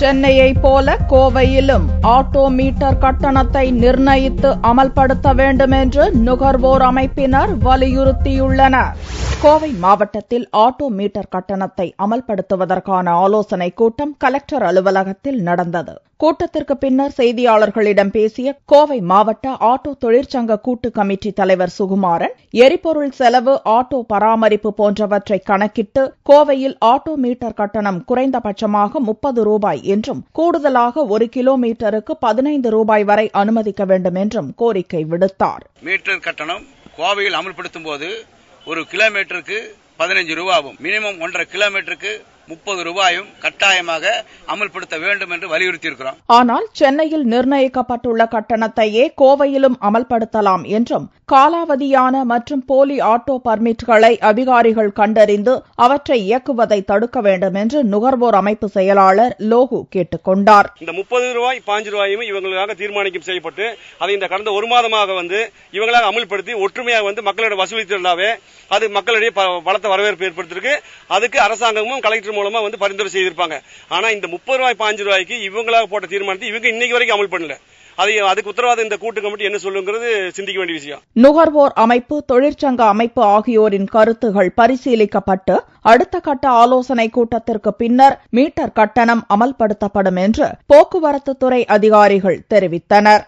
சென்னையைப் போல கோவையிலும் auto metre கட்டணத்தை நிர்ணயித்து அமல்படுத்த வேண்டும் என்று நுகர்வோர் அமைப்பினர் வலியுறுத்தியுள்ளனர். கோவை மாவட்டத்தில் ஆட்டோ மீட்டர் கட்டணத்தை அமல்படுத்துவதற்கான ஆலோசனைக் கூட்டம் கலெக்டர் அலுவலகத்தில் நடந்தது. கூட்டத்திற்கு பின்னர் செய்தியாளர்களிடம் பேசிய கோவை மாவட்ட ஆட்டோ தொழிற்சங்க கூட்டு கமிட்டி தலைவர் சுகுமாரன், எரிபொருள் செலவு, ஆட்டோ பராமரிப்பு போன்றவற்றை கணக்கிட்டு கோவையில் ஆட்டோ மீட்டர் கட்டணம் குறைந்தபட்சமாக 30 ரூபாய் என்றும் கூடுதலாக 1 கிலோமீட்டருக்கு 15 ரூபாய் வரை அனுமதிக்க வேண்டும் என்றும் கோரிக்கை விடுத்தார். மீட்டர் கட்டணம் கோவையில் அமல்படுத்தும் போது 1 கிலோமீட்டருக்கு 15 ரூபாயும், மினிமம் 1.5 கிலோமீட்டருக்கு 30 ரூபாயும் கட்டாயமாக அமல்படுத்த வேண்டும் என்று வலியுறுத்தியிருக்கிறோம். ஆனால் சென்னையில் நிர்ணயிக்கப்பட்டுள்ள கட்டணத்தையே கோவையிலும் அமல்படுத்தலாம் என்றும், காலாவதியான மற்றும் போலி ஆட்டோ பர்மிட்களை அதிகாரிகள் கண்டறிந்து அவற்றை இயக்குவதை தடுக்க வேண்டும் என்று நுகர்வோர் அமைப்பு செயலாளர் லோகு கேட்டுக் கொண்டார். இந்த 30 ரூபாய் 15 ரூபாயும் இவங்களுக்காக தீர்மானிக்கும் செய்யப்பட்டு அதை இந்த கடந்த ஒரு மாதமாக இவங்களாக அமல்படுத்தி ஒற்றுமையாக மக்களிடம் வசூலித்தாவே அது மக்களிடையே பலத்த வரவேற்பு ஏற்படுத்திருக்கு. அதுக்கு அரசாங்கமும் கலெக்டர் மூலமா பரிந்துரை செய்திருப்பாங்க. ஆனா இந்த 30 ரூபாய் 15 ரூபாய்க்கு இவங்களாக போட்ட தீர்மானத்தை இவங்க இன்னைக்கு வரைக்கும் அமல் பண்ணல. அதுக்கு உத்தரவாதம் இந்த கூட்டு கமிட்டி என்ன சொல்லுங்கிறது சிந்திக்க வேண்டிய விஷயம். நுகர்வோர் அமைப்பு, தொழிற்சங்க அமைப்பு ஆகியோரின் கருத்துகள் பரிசீலிக்கப்பட்டு அடுத்த கட்ட ஆலோசனை கூட்டத்திற்கு பின்னர் மீட்டர் கட்டணம் அமல்படுத்தப்படும் என்று போக்குவரத்து துறை அதிகாரிகள் தெரிவித்தனர்.